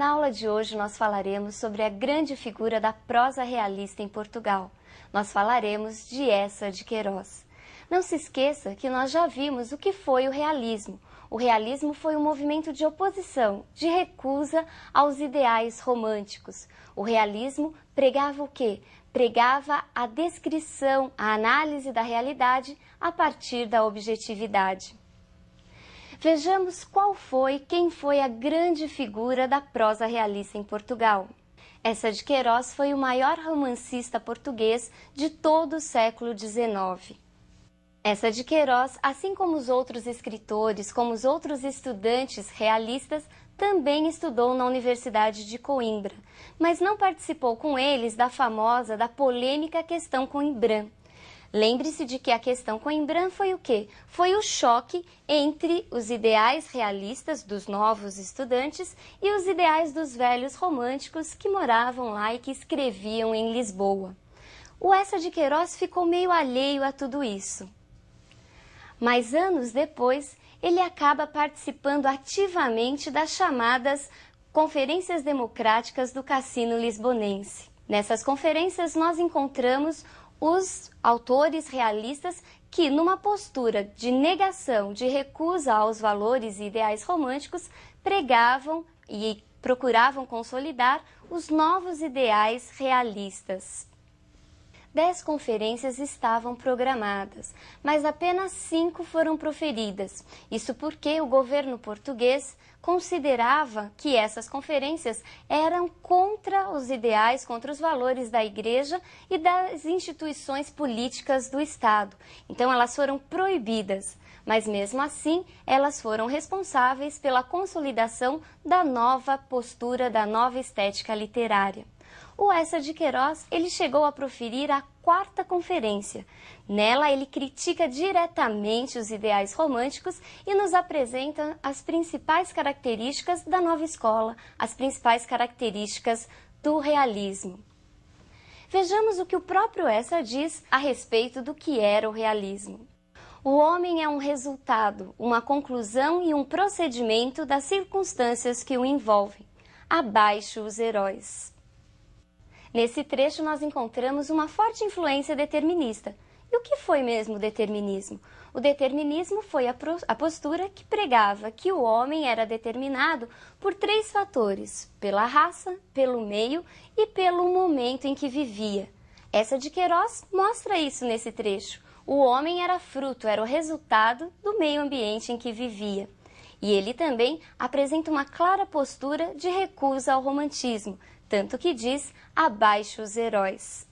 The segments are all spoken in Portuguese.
Na aula de hoje nós falaremos sobre a grande figura da prosa realista em Portugal. Nós falaremos de Eça de Queiroz. Não se esqueça que nós já vimos o que foi o realismo. O realismo foi um movimento de oposição, de recusa aos ideais românticos. O realismo pregava o quê? Pregava a descrição, a análise da realidade a partir da objetividade. Vejamos quem foi a grande figura da prosa realista em Portugal. Eça de Queiroz foi o maior romancista português de todo o século XIX. Eça de Queiroz, assim como os outros escritores, como os outros estudantes realistas, também estudou na Universidade de Coimbra, mas não participou com eles da polêmica questão Coimbrã. Lembre-se de que a questão Coimbrã foi o quê? Foi o choque entre os ideais realistas dos novos estudantes e os ideais dos velhos românticos que moravam lá e que escreviam em Lisboa. O Eça de Queiroz ficou meio alheio a tudo isso. Mas anos depois, ele acaba participando ativamente das chamadas Conferências Democráticas do Cassino Lisbonense. Nessas conferências nós encontramos os autores realistas que, numa postura de negação, de recusa aos valores e ideais românticos, pregavam e procuravam consolidar os novos ideais realistas. 10 conferências estavam programadas, mas apenas 5 foram proferidas. Isso porque o governo português considerava que essas conferências eram contra os ideais, contra os valores da Igreja e das instituições políticas do Estado. Então elas foram proibidas, mas mesmo assim elas foram responsáveis pela consolidação da nova postura, da nova estética literária. O Eça de Queiroz, ele chegou a proferir a 4ª conferência. Nela, ele critica diretamente os ideais românticos e nos apresenta as principais características da nova escola, as principais características do realismo. Vejamos o que o próprio Eça diz a respeito do que era o realismo. O homem é um resultado, uma conclusão e um procedimento das circunstâncias que o envolvem. Abaixo os heróis. Nesse trecho nós encontramos uma forte influência determinista. E o que foi mesmo o determinismo? O determinismo foi a postura que pregava que o homem era determinado por 3 fatores: pela raça, pelo meio e pelo momento em que vivia. Eça de Queiroz mostra isso nesse trecho. O homem era fruto, era o resultado do meio ambiente em que vivia. E ele também apresenta uma clara postura de recusa ao romantismo, tanto que diz abaixo os heróis.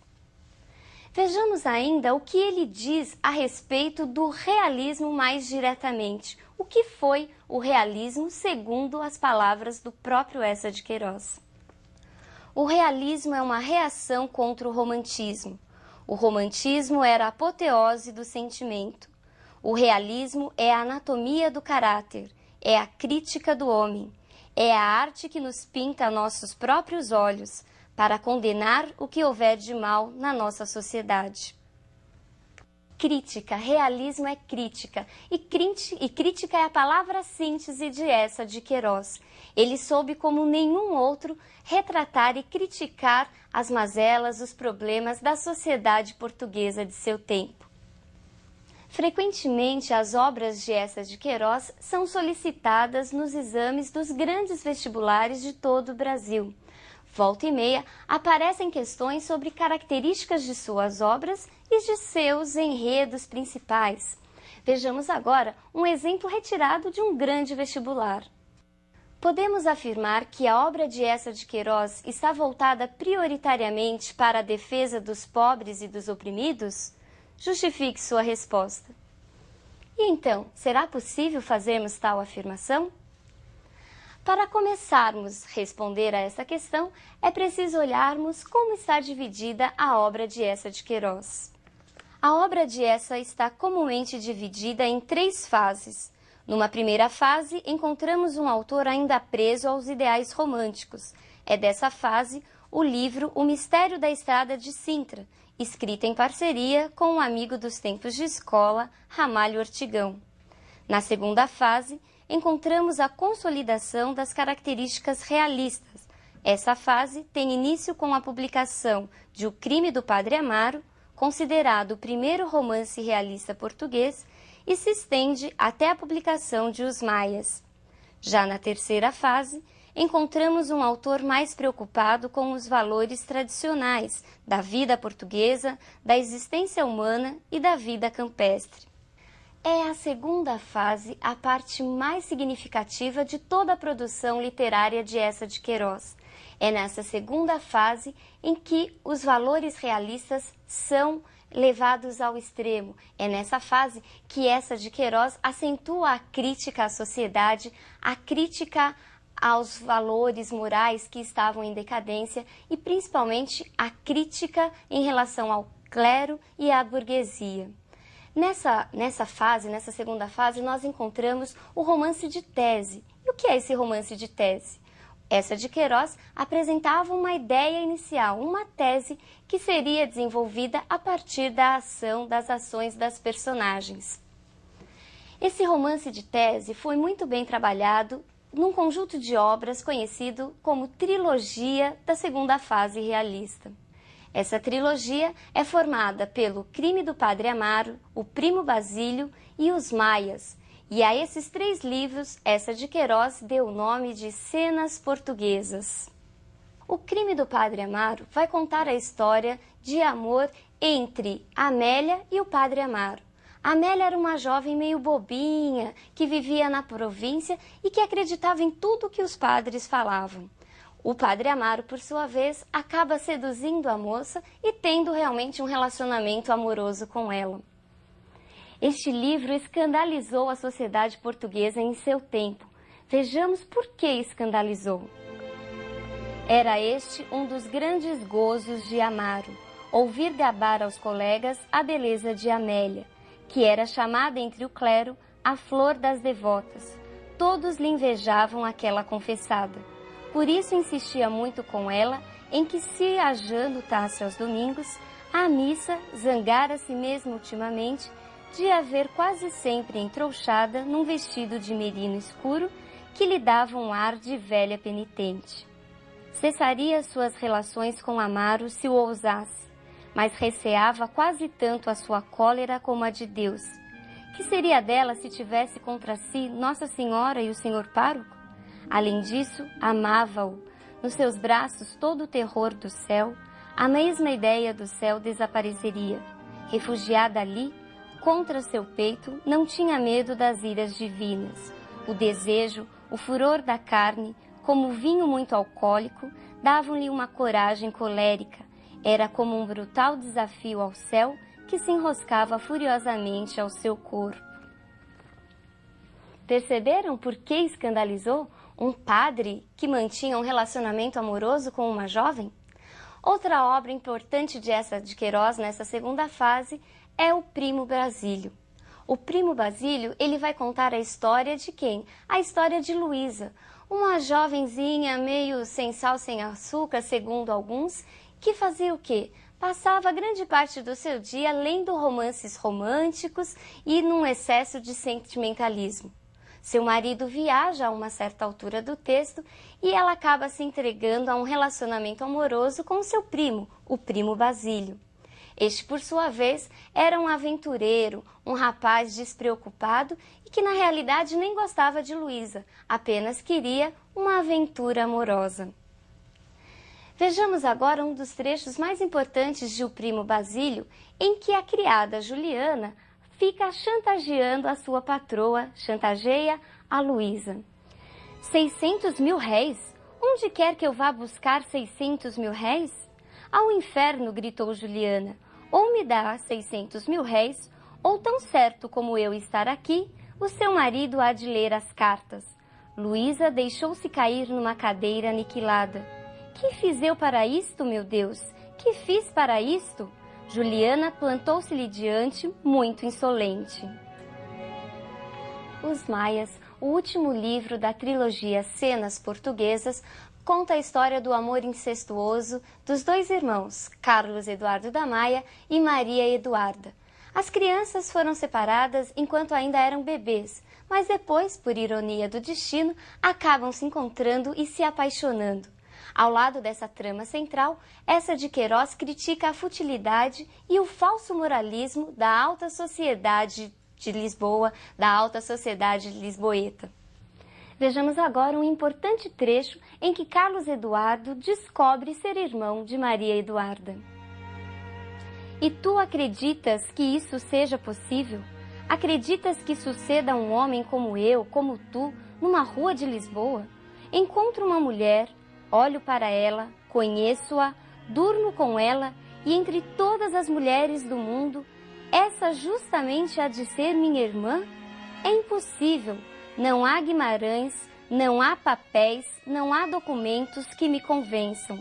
Vejamos ainda o que ele diz a respeito do realismo mais diretamente. O que foi o realismo segundo as palavras do próprio Eça de Queiroz? O realismo é uma reação contra o romantismo. O romantismo era a apoteose do sentimento. O realismo é a anatomia do caráter, é a crítica do homem. É a arte que nos pinta a nossos próprios olhos para condenar o que houver de mal na nossa sociedade. Crítica, realismo é crítica, e crítica é a palavra síntese de Eça de Queiroz. Ele soube como nenhum outro retratar e criticar as mazelas, os problemas da sociedade portuguesa de seu tempo. Frequentemente, as obras de Eça de Queiroz são solicitadas nos exames dos grandes vestibulares de todo o Brasil. Volta e meia, aparecem questões sobre características de suas obras e de seus enredos principais. Vejamos agora um exemplo retirado de um grande vestibular. Podemos afirmar que a obra de Eça de Queiroz está voltada prioritariamente para a defesa dos pobres e dos oprimidos? Justifique sua resposta. E então, será possível fazermos tal afirmação? Para começarmos a responder a essa questão, é preciso olharmos como está dividida a obra de Eça de Queiroz. A obra de Eça está comumente dividida em 3 fases. Numa primeira fase, encontramos um autor ainda preso aos ideais românticos. É dessa fase o livro O Mistério da Estrada de Sintra, escrita em parceria com um amigo dos tempos de escola, Ramalho Ortigão. Na segunda fase, encontramos a consolidação das características realistas, Essa fase tem início com a publicação de O Crime do Padre Amaro, considerado o primeiro romance realista português, e se estende até a publicação de Os Maias. Já na terceira fase, encontramos um autor mais preocupado com os valores tradicionais da vida portuguesa, da existência humana e da vida campestre. É a segunda fase a parte mais significativa de toda a produção literária de Eça de Queiroz. É nessa segunda fase em que os valores realistas são levados ao extremo. É nessa fase que Eça de Queiroz acentua a crítica à sociedade, a crítica aos valores morais que estavam em decadência e principalmente a crítica em relação ao clero e à burguesia. Nessa segunda fase, nós encontramos o romance de tese. E o que é esse romance de tese? Eça de Queiroz apresentava uma ideia inicial, uma tese que seria desenvolvida a partir das ações das personagens. Esse romance de tese foi muito bem trabalhado num conjunto de obras conhecido como trilogia da segunda fase realista. Essa trilogia é formada pelo Crime do Padre Amaro, O Primo Basílio e Os Maias, e a esses 3 livros, Eça de Queiroz deu o nome de Cenas Portuguesas. O Crime do Padre Amaro vai contar a história de amor entre Amélia e o Padre Amaro. Amélia era uma jovem meio bobinha, que vivia na província e que acreditava em tudo que os padres falavam. O Padre Amaro, por sua vez, acaba seduzindo a moça e tendo realmente um relacionamento amoroso com ela. Este livro escandalizou a sociedade portuguesa em seu tempo. Vejamos por que escandalizou. Era este um dos grandes gozos de Amaro, ouvir gabar aos colegas a beleza de Amélia, que era chamada entre o clero a flor das devotas. Todos lhe invejavam aquela confessada. Por isso insistia muito com ela em que, se a jantasse aos domingos, a missa zangara-se mesmo ultimamente de a ver quase sempre entrouxada num vestido de merino escuro que lhe dava um ar de velha penitente. Cessaria suas relações com Amaro se o ousasse, mas receava quase tanto a sua cólera como a de Deus. Que seria dela se tivesse contra si Nossa Senhora e o Senhor Pároco? Além disso, amava-o. Nos seus braços todo o terror do céu, a mesma ideia do céu desapareceria. Refugiada ali, contra seu peito, não tinha medo das iras divinas. O desejo, o furor da carne, como vinho muito alcoólico, davam-lhe uma coragem colérica. Era como um brutal desafio ao céu que se enroscava furiosamente ao seu corpo. Perceberam por que escandalizou um padre que mantinha um relacionamento amoroso com uma jovem? Outra obra importante de Eça de Queiroz nessa segunda fase é O Primo Basílio. O Primo Basílio, ele vai contar a história de quem? A história de Luísa, uma jovenzinha meio sem sal, sem açúcar, segundo alguns, que fazia o quê? Passava grande parte do seu dia lendo romances românticos e num excesso de sentimentalismo. Seu marido viaja a uma certa altura do texto e ela acaba se entregando a um relacionamento amoroso com seu primo, o Primo Basílio. Este, por sua vez, era um aventureiro, um rapaz despreocupado e que na realidade nem gostava de Luísa, apenas queria uma aventura amorosa. Vejamos agora um dos trechos mais importantes de O Primo Basílio, em que a criada Juliana fica chantageando a sua patroa, chantageia a Luísa. 600 mil réis? Onde quer que eu vá buscar 600 mil réis? Ao inferno, gritou Juliana, ou me dá 600 mil réis, ou tão certo como eu estar aqui, o seu marido há de ler as cartas. Luísa deixou-se cair numa cadeira aniquilada. Que fiz eu para isto, meu Deus? Que fiz para isto? Juliana plantou-se-lhe diante, muito insolente. Os Maias, o último livro da trilogia Cenas Portuguesas, conta a história do amor incestuoso dos 2 irmãos, Carlos Eduardo da Maia e Maria Eduarda. As crianças foram separadas enquanto ainda eram bebês, mas depois, por ironia do destino, acabam se encontrando e se apaixonando. Ao lado dessa trama central, Eça de Queiroz critica a futilidade e o falso moralismo da alta sociedade de Lisboa, da alta sociedade lisboeta. Vejamos agora um importante trecho em que Carlos Eduardo descobre ser irmão de Maria Eduarda. E tu acreditas que isso seja possível? Acreditas que suceda a um homem como eu, como tu, numa rua de Lisboa? Encontro uma mulher, olho para ela, conheço-a, durmo com ela, e entre todas as mulheres do mundo, essa justamente há de ser minha irmã? É impossível. Não há Guimarães, não há papéis, não há documentos que me convençam.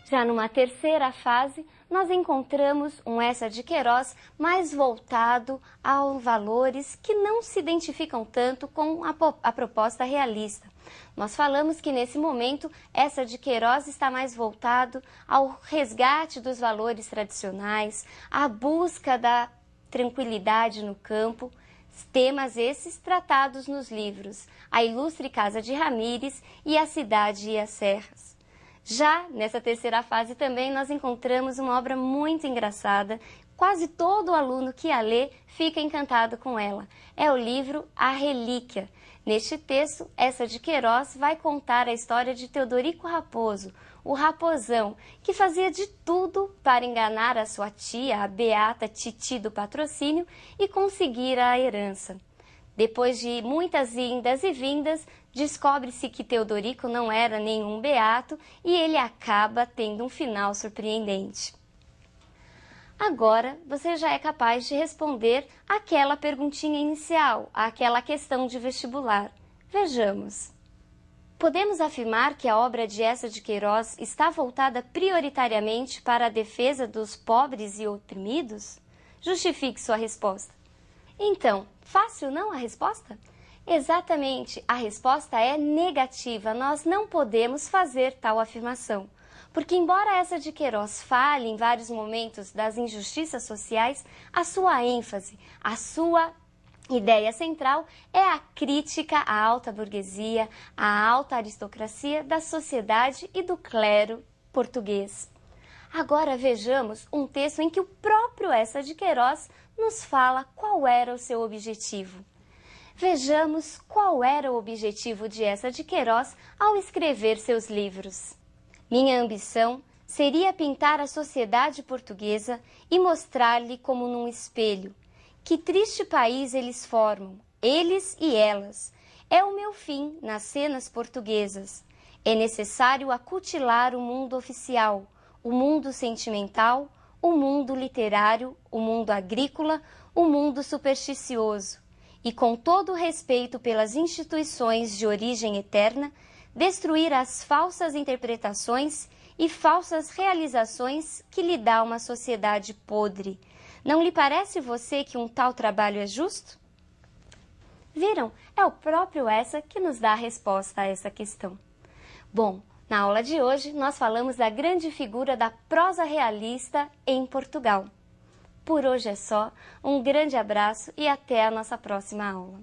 Já numa terceira fase, nós encontramos um Eça de Queiroz mais voltado a valores que não se identificam tanto com a proposta realista. Nós falamos que nesse momento Eça de Queiroz está mais voltado ao resgate dos valores tradicionais, à busca da tranquilidade no campo, temas esses tratados nos livros A Ilustre Casa de Ramires e A Cidade e as Serras. Já nessa terceira fase também nós encontramos uma obra muito engraçada, quase todo aluno que a lê fica encantado com ela. É o livro A Relíquia. Neste texto, Eça de Queiroz vai contar a história de Teodorico Raposo, o Raposão, que fazia de tudo para enganar a sua tia, a beata Titi do Patrocínio, e conseguir a herança. Depois de muitas indas e vindas, descobre-se que Teodorico não era nenhum beato e ele acaba tendo um final surpreendente. Agora você já é capaz de responder aquela perguntinha inicial, aquela questão de vestibular. Vejamos. Podemos afirmar que a obra de Eça de Queiroz está voltada prioritariamente para a defesa dos pobres e oprimidos? Justifique sua resposta. Então, fácil não a resposta? Exatamente, a resposta é negativa, nós não podemos fazer tal afirmação. Porque embora Eça de Queiroz fale em vários momentos das injustiças sociais, a sua ênfase, a sua ideia central é a crítica à alta burguesia, à alta aristocracia da sociedade e do clero português. Agora vejamos um texto em que o próprio Eça de Queiroz nos fala qual era o seu objetivo. Vejamos qual era o objetivo de Eça de Queiroz ao escrever seus livros. Minha ambição seria pintar a sociedade portuguesa e mostrar-lhe como num espelho. Que triste país eles formam, eles e elas. É o meu fim nas cenas portuguesas. É necessário acutilar o mundo oficial, o mundo sentimental, o mundo literário, o mundo agrícola, o mundo supersticioso. E com todo o respeito pelas instituições de origem eterna, destruir as falsas interpretações e falsas realizações que lhe dá uma sociedade podre. Não lhe parece você que um tal trabalho é justo? Viram? É o próprio Eça que nos dá a resposta a essa questão. Bom, na aula de hoje nós falamos da grande figura da prosa realista em Portugal. Por hoje é só, um grande abraço e até a nossa próxima aula.